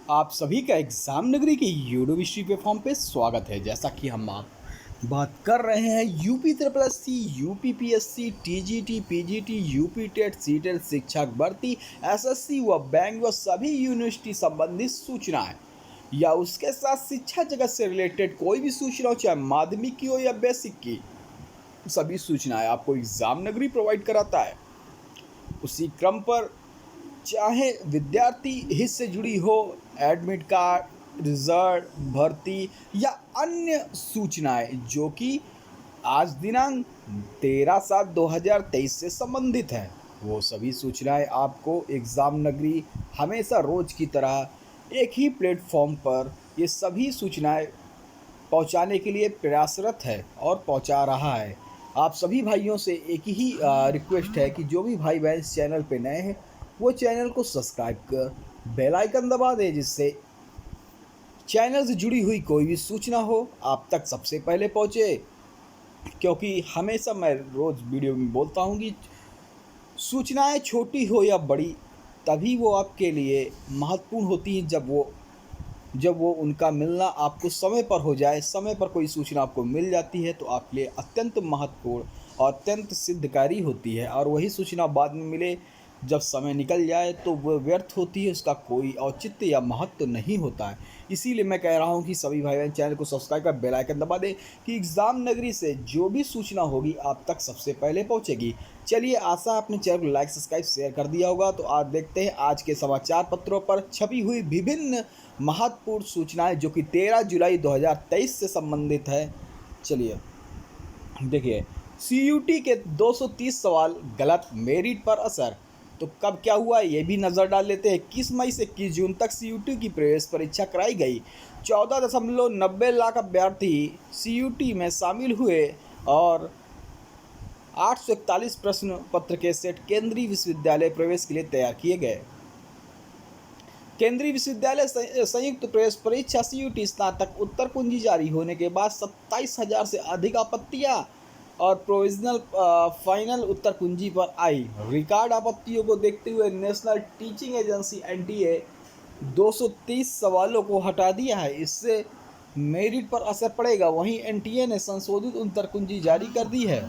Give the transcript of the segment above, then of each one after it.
आप सभी का एग्जाम नगरी के यूट्यूब हिस्ट्री प्लेटफॉर्म पे स्वागत है। जैसा कि हम आप बात कर रहे हैं UP triple S C, UP P S C, TGT, PGT, UP TET, CTET, शिक्षक भर्ती, एसएससी व बैंक व सभी यूनिवर्सिटी संबंधित सूचनाएं या उसके साथ शिक्षा जगत से रिलेटेड कोई भी सूचना हो, चाहे माध्यमिक की हो या बेसिक की, सभी सूचनाएं आपको एग्जाम नगरी प्रोवाइड कराता है। उसी क्रम पर चाहे विद्यार्थी हित से जुड़ी हो, एडमिट कार्ड, रिजल्ट, भर्ती या अन्य सूचनाएं जो कि आज दिनांक 13/7/2023 से संबंधित हैं, वो सभी सूचनाएं आपको एग्ज़ाम नगरी हमेशा रोज की तरह एक ही प्लेटफॉर्म पर ये सभी सूचनाएं पहुंचाने के लिए प्रयासरत है और पहुंचा रहा है। आप सभी भाइयों से एक ही रिक्वेस्ट है कि जो भी भाई बहन इस चैनल पे नए हैं वो चैनल को सब्सक्राइब कर बेल आइकन दबा दें, जिससे चैनल से जुड़ी हुई कोई भी सूचना हो आप तक सबसे पहले पहुंचे। क्योंकि हमेशा मैं रोज़ वीडियो में बोलता हूं कि सूचनाएं छोटी हो या बड़ी, तभी वो आपके लिए महत्वपूर्ण होती हैं जब वो उनका मिलना आपको समय पर हो जाए। समय पर कोई सूचना आपको मिल जाती है तो आपके लिए अत्यंत महत्वपूर्ण और अत्यंत सिद्धकारी होती है, और वही सूचना बाद में मिले जब समय निकल जाए तो वह व्यर्थ होती है, उसका कोई औचित्य या महत्व नहीं होता है। इसीलिए मैं कह रहा हूँ कि सभी भाई बहन चैनल को सब्सक्राइब कर बेल आइकन दबा दें कि एग्ज़ाम नगरी से जो भी सूचना होगी आप तक सबसे पहले पहुँचेगी। चलिए, आशा है आपने चैनल को लाइक, सब्सक्राइब, शेयर कर दिया होगा। तो आज देखते हैं आज के समाचार पत्रों पर छपी हुई विभिन्न महत्वपूर्ण सूचनाएं जो कि 13 जुलाई 2023 से संबंधित है। चलिए देखिए, सीयूटी के 230 सवाल गलत, मेरिट पर असर। तो कब क्या हुआ ये भी नज़र डाल लेते हैं। 21 मई से 21 जून तक सीयूटी की प्रवेश परीक्षा कराई गई। 14.90 लाख अभ्यर्थी सीयूटी में शामिल हुए और 841 प्रश्न पत्र के सेट केंद्रीय विश्वविद्यालय प्रवेश के लिए तैयार किए गए। केंद्रीय विश्वविद्यालय संयुक्त प्रवेश परीक्षा सीयूटी स्नातक उत्तर कुंजी जारी होने के बाद 27,000 से अधिक आपत्तियां और प्रोविजनल फाइनल उत्तर कुंजी पर आई। रिकॉर्ड आपत्तियों को देखते हुए नेशनल टीचिंग एजेंसी एनटीए 230 सवालों को हटा दिया है। इससे मेरिट पर असर पड़ेगा। वहीं एनटीए ने संशोधित उत्तर कुंजी जारी कर दी है।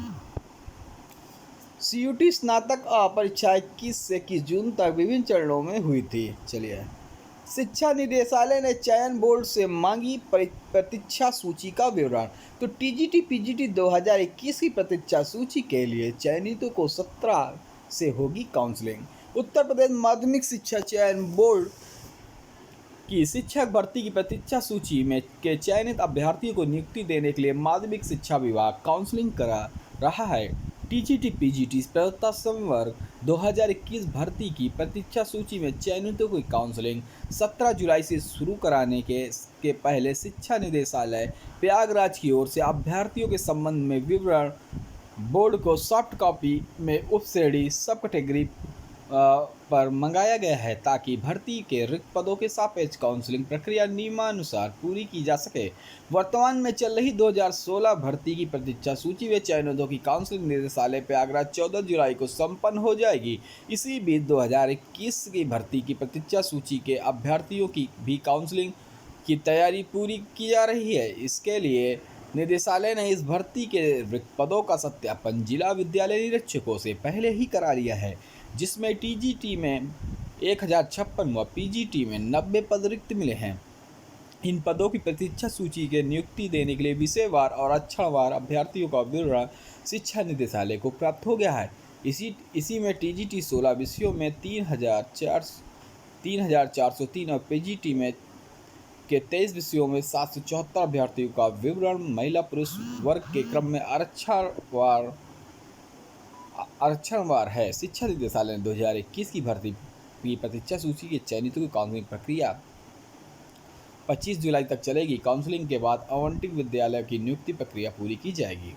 सीयूटी स्नातक परीक्षा 21 से 21 जून तक विभिन्न चरणों में हुई थी। चलिए, शिक्षा निदेशालय ने चयन बोर्ड से मांगी प्रतीक्षा सूची का विवरण। तो टीजीटी पीजीटी 2021 की प्रतीक्षा सूची के लिए चयनितों को 17 से होगी काउंसलिंग। उत्तर प्रदेश माध्यमिक शिक्षा चयन बोर्ड की शिक्षक भर्ती की प्रतीक्षा सूची में के चयनित अभ्यर्थियों को नियुक्ति देने के लिए माध्यमिक शिक्षा विभाग काउंसलिंग करा रहा है। टीजीटी पीजीटी प्रवेशिका संवर्ग 2021 भर्ती की प्रतीक्षा सूची में चयनितों की काउंसलिंग 17 जुलाई से शुरू कराने के पहले शिक्षा निदेशालय प्रयागराज की ओर से अभ्यर्थियों के संबंध में विवरण बोर्ड को सॉफ्ट कॉपी में उप श्रेणी सब कैटेगरी पर मंगाया गया है, ताकि भर्ती के रिक्त पदों के सापेक्ष काउंसलिंग प्रक्रिया नियमानुसार पूरी की जा सके। वर्तमान में चल रही 2016 भर्ती की प्रतीक्षा सूची में चयनितों की काउंसलिंग निदेशालय प्रयागराज 14 जुलाई को संपन्न हो जाएगी। इसी बीच 2021 की भर्ती की प्रतीक्षा सूची के अभ्यर्थियों की भी काउंसलिंग की तैयारी पूरी की जा रही है। इसके लिए निदेशालय ने इस भर्ती के रिक्त पदों का सत्यापन जिला विद्यालय निरीक्षकों से पहले ही करा लिया है, जिसमें टीजीटी में 1056 व पीजीटी में 90 पद रिक्त मिले हैं। इन पदों की प्रतीक्षा सूची के नियुक्ति देने के लिए विषयवार और अक्षरवार अभ्यर्थियों का विवरण शिक्षा निदेशालय को प्राप्त हो गया है। इसी में टीजीटी 16 विषयों में 3,403 और पीजीटी में के 23 विषयों में 774 अभ्यर्थियों का विवरण महिला पुरुष वर्ग के क्रम में आरक्षणवार है। शिक्षा निदेशालय ने 2021 की भर्ती की प्रतीक्षा सूची के चयनितों की काउंसलिंग प्रक्रिया 25 जुलाई तक चलेगी। काउंसलिंग के बाद आवंटित विद्यालय की नियुक्ति प्रक्रिया पूरी की जाएगी।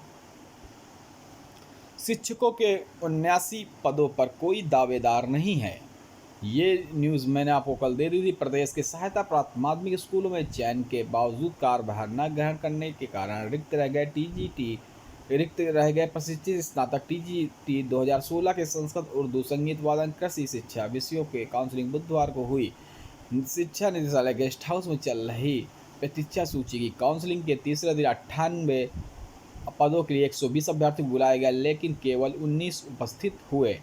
शिक्षकों के 79 पदों पर कोई दावेदार नहीं है। ये न्यूज़ मैंने आपको कल दे दी थी। प्रदेश के सहायता प्राप्त माध्यमिक स्कूलों में चयन के बावजूद कार्यभार न ग्रहण करने के कारण रिक्त रह गए प्रशिक्षित स्नातक टीजीटी 2016 के संस्कृत, उर्दू, संगीत, वादन, कृषि शिक्षा विषयों के काउंसलिंग बुधवार को हुई। शिक्षा निदेशालय गेस्ट हाउस में चल रही प्रतीक्षा सूची की काउंसलिंग के तीसरे दिन 98 पदों के लिए 120 अभ्यर्थी बुलाए गए, लेकिन केवल 19 उपस्थित हुए।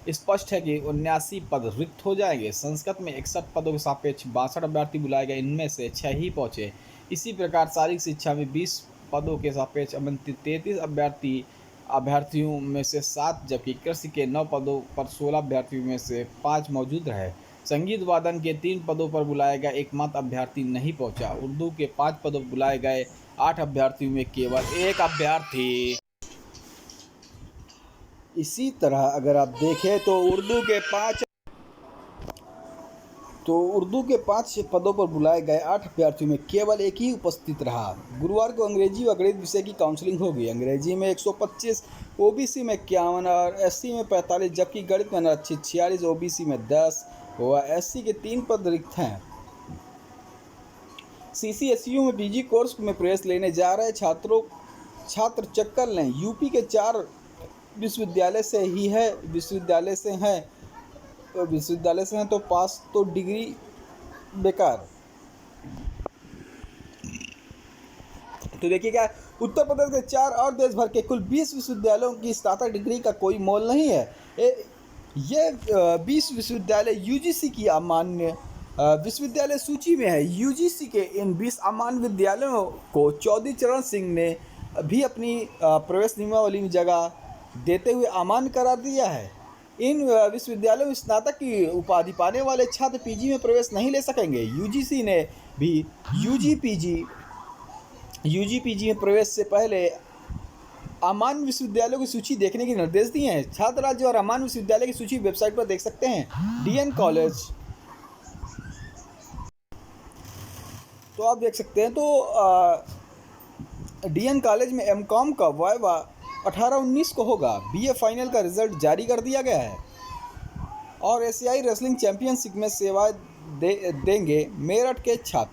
स्पष्ट है कि 79 पद रिक्त हो जाएंगे। संस्कृत में 61 पदों के सापेक्ष 62 अभ्यर्थी बुलाए गए, इनमें से 6 ही पहुंचे। इसी प्रकार शारीरिक शिक्षा में 20 पदों के सापेक्ष आमंत्रित 33 अभ्यर्थियों में से 7, जबकि कृषि के 9 पदों पर 16 अभ्यर्थियों में से 5 मौजूद रहे। संगीत वादन के 3 पदों पर बुलाया गया एकमात्र अभ्यर्थी नहीं पहुंचा। उर्दू के 5 पदों पर बुलाए गए 8 अभ्यर्थियों में केवल 1 अभ्यर्थी। इसी तरह अगर आप देखें तो उर्दू के 5 पदों पर बुलाए गए 8 अभ्यर्थियों में केवल 1 ही उपस्थित रहा। गुरुवार को अंग्रेजी व गणित विषय की काउंसलिंग होगी। अंग्रेजी में 125, ओबीसी में 51 और एससी में 45, जबकि गणित में आरक्षित 46, ओबीसी में 10 व एससी के 3 पद रिक्त हैं। सीसीएसयू में पीजी कोर्स में प्रवेश लेने जा रहे छात्र चक्कर लें। यूपी के 4 विश्वविद्यालय से हैं तो पास तो डिग्री बेकार। तो देखिए क्या, उत्तर प्रदेश के 4 और देश भर के कुल 20 विश्वविद्यालयों की स्नातक डिग्री का कोई मोल नहीं है। ये 20 विश्वविद्यालय यूजीसी की अमान्य विश्वविद्यालय सूची में है। यूजीसी के इन 20 अमान्य विद्यालयों को चौधरी चरण सिंह ने भी अपनी प्रवेश नियमावली में जगह देते हुए अमान्य करार दिया है। इन विश्वविद्यालयों में स्नातक की उपाधि पाने वाले छात्र पीजी में प्रवेश नहीं ले सकेंगे। यूजीसी ने भी यूजी पीजी में प्रवेश से पहले अमान्य विश्वविद्यालयों की सूची देखने के निर्देश दिए हैं। छात्र राज्य और अमान्य विश्वविद्यालय की सूची वेबसाइट पर देख सकते हैं। डीएन कॉलेज, तो आप देख सकते हैं। तो डीएन कॉलेज में एमकॉम का वाइवा 18-19 को होगा। बीए फाइनल का रिजल्ट जारी कर दिया गया है और एशियाई रेसलिंग चैंपियनशिप में सेवाएं देंगे मेरठ के छात्र।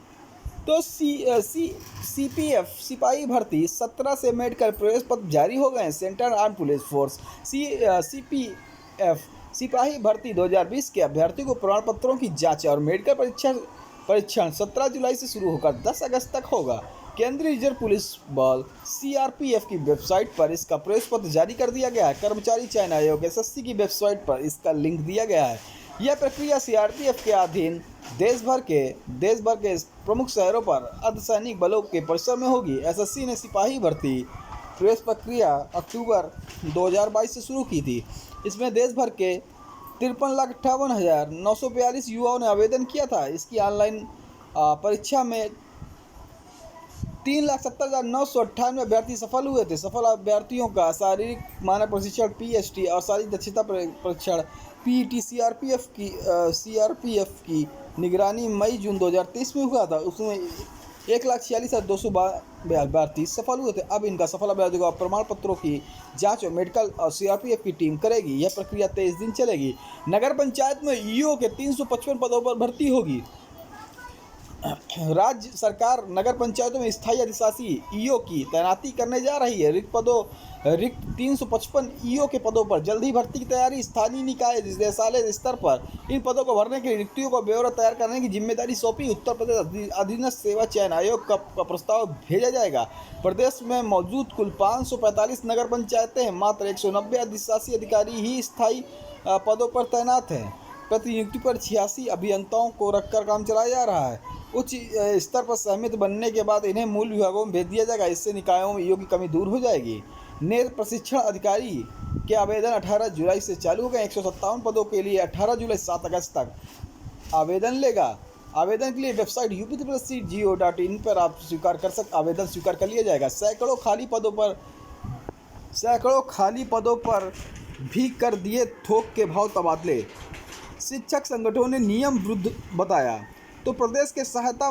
तो सीपीएफ सिपाही भर्ती 17 से मेडिकल प्रवेश पत्र जारी हो गए हैं। Central arm police force CPF सिपाही भर्ती 2020 के अभ्यर्थियों को प्रमाण पत्रों की जांच और मेडिकल परीक्षण 17 जुलाई से शुरू होकर 10 अगस्त तक होगा। केंद्रीय रिजर्व पुलिस बल सीआरपीएफ की वेबसाइट पर इसका प्रवेश पत्र जारी कर दिया गया है। कर्मचारी चयन आयोग एसएससी की वेबसाइट पर इसका लिंक दिया गया है। यह प्रक्रिया सीआरपीएफ के अधीन देश भर के प्रमुख शहरों पर अर्धसैनिक बलों के परिसर में होगी। एसएससी ने सिपाही भर्ती प्रवेश प्रक्रिया अक्टूबर 2022 से शुरू की थी। इसमें देश भर के 53,58,942 युवाओं ने आवेदन किया था। इसकी ऑनलाइन परीक्षा में 3,70,998 अभ्यर्थी सफल हुए थे। सफल अभ्यर्थियों का शारीरिक मानक प्रशिक्षण पीएसटी और शारीरिक दक्षता परीक्षण पीईटी सीआरपीएफ की निगरानी मई-जून 2023 में हुआ था। उसमें 1,46,292 अभ्यर्थी सफल हुए थे। अब इनका सफल अभ्यर्थियों को प्रमाण पत्रों की जांच और मेडिकल और सीआरपीएफ की टीम करेगी। यह प्रक्रिया 23 दिन चलेगी। नगर पंचायत में ईओ के 355 पदों पर भर्ती होगी। राज्य सरकार नगर पंचायतों में स्थायी अधिशासी ईओ की तैनाती करने जा रही है। रिक्त 355 ईओ के पदों पर जल्द ही भर्ती की तैयारी। स्थानीय निकाय निदेशालय स्तर पर इन पदों को भरने के लिए रिक्तियों का ब्यौरा तैयार करने की जिम्मेदारी सौंपी। उत्तर प्रदेश अधीनस्थ सेवा चयन आयोग का प्रस्ताव भेजा जाएगा। प्रदेश में मौजूद कुल 545 नगर पंचायतें हैं। मात्र 190 अधिशासी अधिकारी ही स्थायी पदों पर तैनात हैं। प्रतिनियुक्ति पर 86 अभियंताओं को रखकर काम चलाया जा रहा है। उच्च स्तर पर सहमति बनने के बाद इन्हें मूल विभागों में भेज दिया जाएगा। इससे निकायों में ईओ की कमी दूर हो जाएगी। नेत्र प्रशिक्षण अधिकारी के आवेदन 18 जुलाई से चालू हो गए। 157 पदों के लिए 18 जुलाई 7 अगस्त तक आवेदन लेगा। आवेदन के लिए वेबसाइट uptplus.go.in पर आप आवेदन स्वीकार कर लिया जाएगा। सैकड़ों खाली पदों पर भी कर दिए थोक के भाव तबादले। शिक्षक संगठनों ने नियम विरुद्ध बताया। तो प्रदेश के सहायता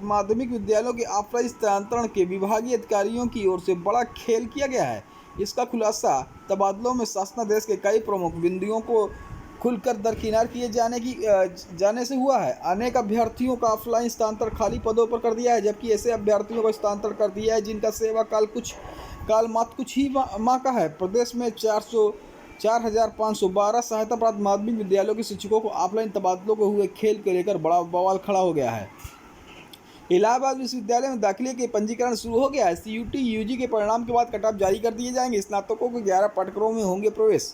माध्यमिक विद्यालयों के ऑफलाइन स्थानांतरण के विभागीय अधिकारियों की ओर से बड़ा खेल किया गया है। इसका खुलासा तबादलों में शासनादेश के कई प्रमुख बिंदुओं को खुलकर दरकिनार किए जाने से हुआ है। अनेक अभ्यर्थियों का ऑफलाइन स्थानांतरण खाली पदों पर कर दिया है, जबकि ऐसे अभ्यर्थियों का स्थानांतरण कर दिया है जिनका सेवा काल मात्र कुछ ही माह का है। प्रदेश में 4,512 सहायता प्राप्त माध्यमिक विद्यालयों के शिक्षकों को ऑफलाइन तबादलों को हुए खेल को लेकर बड़ा बवाल खड़ा हो गया है। इलाहाबाद विश्वविद्यालय में दाखिले के पंजीकरण शुरू हो गया है। सीयूटी यूजी के परिणाम के बाद कटऑफ जारी कर दिए जाएंगे। स्नातकों के 11 पाठ्यक्रमों में होंगे प्रवेश।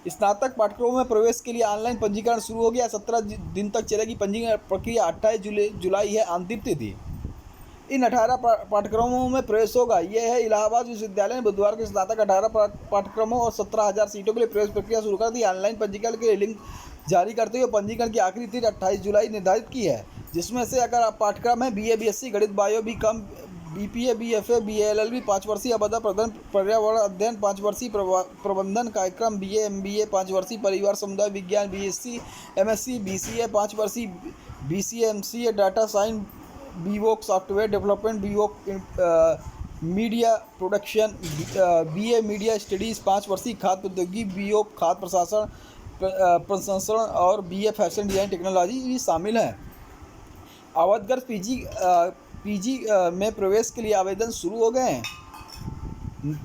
स्नातक पाठ्यक्रमों में प्रवेश के लिए ऑनलाइन पंजीकरण शुरू हो गया। 17 दिन तक चलेगी पंजीकरण प्रक्रिया। 28 जुलाई है अंतिम तिथि। इन 18 पाठ्यक्रमों में प्रवेश होगा। यह है इलाहाबाद विश्वविद्यालय ने बुधवार को स्नातक 18 पाठ्यक्रमों और 17,000 सीटों के लिए प्रवेश प्रक्रिया शुरू कर दी। ऑनलाइन पंजीकरण के लिए लिंक जारी करते हुए पंजीकरण की आखिरी तिथि 28 जुलाई निर्धारित की है, जिसमें से अगर पाठ्यक्रम है BA BSc गणित bio BCom BPA BFA BLLB 5 वर्षीय आपदा प्रबंधन पर्यावरण अध्ययन 5 वर्षीय प्रबंधन कार्यक्रम BA MBA 5 वर्षीय परिवार समुदाय विज्ञान BSc MSc BCA 5 वर्षीय BCA MCA data science BVoc software development BVoc media production BA media studies 5 वर्षीय खाद्य प्रौद्योगिकी BVoc खाद्य प्रशासन प्रसंस्करण और BA फैशन डिज़ाइन टेक्नोलॉजी भी शामिल हैं। अवधगर्भ पीजी में प्रवेश के लिए आवेदन शुरू हो गए हैं।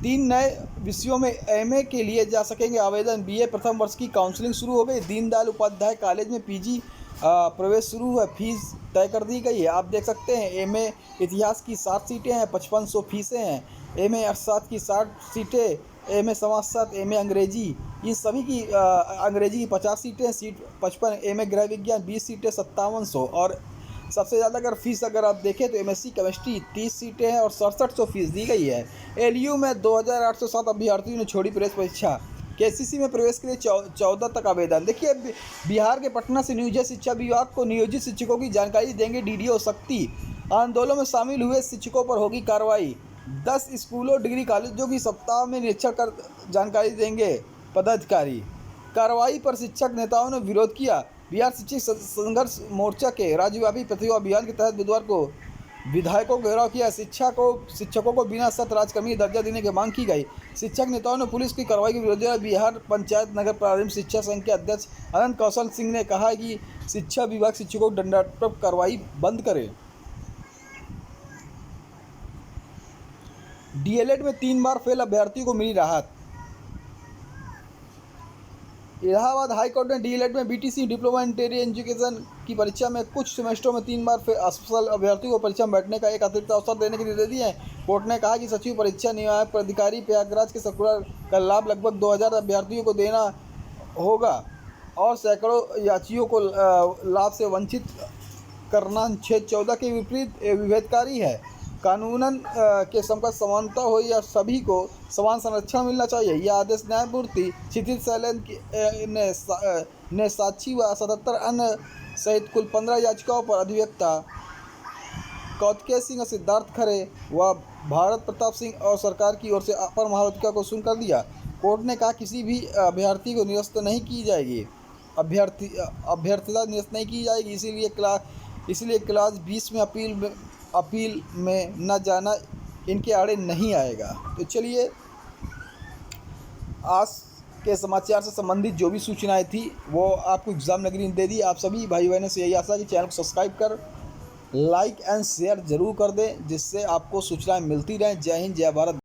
3 नए विषयों में MA के लिए जा सकेंगे आवेदन। BA प्रथम वर्ष की काउंसलिंग शुरू हो गई। दीनदयाल उपाध्याय कॉलेज में PG प्रवेश शुरू हुआ। फीस तय कर दी गई है। आप देख सकते हैं MA इतिहास की 60 सीटें हैं, 5500 फीसें हैं। MA अर्थशास्त्र की 60 सीटें, MA समाजशास्त्र, MA अंग्रेजी, इन सभी की अंग्रेजी की 50 सीटें, सीट 55। MA गृह विज्ञान 20 सीटें 5700। और सबसे ज़्यादा अगर फीस अगर आप देखें तो MSc केमिस्ट्री 30 सीटें हैं और 6700 फीस दी गई है। LU में 2807 अभ्यर्थियों ने छोड़ी प्रवेश परीक्षा। KCC में प्रवेश के लिए 14 तक आवेदन। देखिए, बिहार के पटना से नियोजित शिक्षा विभाग को नियोजित शिक्षकों की जानकारी देंगे DDO शक्ति। आंदोलन में शामिल हुए शिक्षकों पर होगी कार्रवाई। 10 स्कूलों डिग्री कॉलेजों की सप्ताह में निरीक्षण कर जानकारी देंगे पदाधिकारी। कार्रवाई पर शिक्षक नेताओं ने विरोध किया। बिहार शिक्षक संघर्ष मोर्चा के राज्यव्यापी प्रतिभा अभियान के तहत बुधवार को विधायकों को घेराव किया। शिक्षकों को बिना शर्त राजकर्मी दर्जा देने की मांग की गई। शिक्षक नेताओं ने पुलिस की कार्रवाई के विरोध किया। बिहार पंचायत नगर प्रारंभिक शिक्षा संघ के अध्यक्ष अनंत कौशल सिंह ने कहा कि शिक्षा विभाग शिक्षकों को दंडात्मक कार्रवाई बंद करे। DLED में 3 बार फेल अभ्यर्थियों को मिली राहत। इलाहाबाद हाईकोर्ट ने DLED में BTC डिप्लोमा इन टेरी एजुकेशन की परीक्षा में कुछ सेमेस्टरों में 3 बार असफल अभ्यर्थियों को परीक्षा में बैठने का एक अतिरिक्त अवसर देने के निर्देश दिए हैं। कोर्ट ने कहा कि सचिव परीक्षा नियामक प्राधिकारी प्रयागराज के सर्कुलर का लाभ लगभग 2000 अभ्यर्थियों को देना होगा और सैकड़ों याचियों को लाभ से वंचित करना 614 के विपरीत विभेदकारी है। कानूनन के समकक्ष समानता हो या सभी को समान संरक्षण मिलना चाहिए। यह आदेश न्यायमूर्ति क्षितिज शैलेन ने साक्षी व 77 अन्य सहित कुल 15 याचिकाओं पर अधिवक्ता कौतिकेय सिंह, सिद्धार्थ खरे व भारत प्रताप सिंह और सरकार की ओर से अपर महाधिवक्ता को सुनकर दिया। कोर्ट ने कहा किसी भी अभ्यर्थी को निरस्त नहीं की जाएगी, अभ्यर्थता निरस्त नहीं की जाएगी। इसीलिए क्लास 20 में अपील में न जाना इनके आड़े नहीं आएगा। तो चलिए, आज के समाचार से संबंधित जो भी सूचनाएं थी वो आपको एग्ज़ाम नगरी ने दे दी। आप सभी भाई बहनों से यही आशा है कि चैनल को सब्सक्राइब कर लाइक एंड शेयर ज़रूर कर दें, जिससे आपको सूचनाएं मिलती रहें। जय हिंद, जय भारत।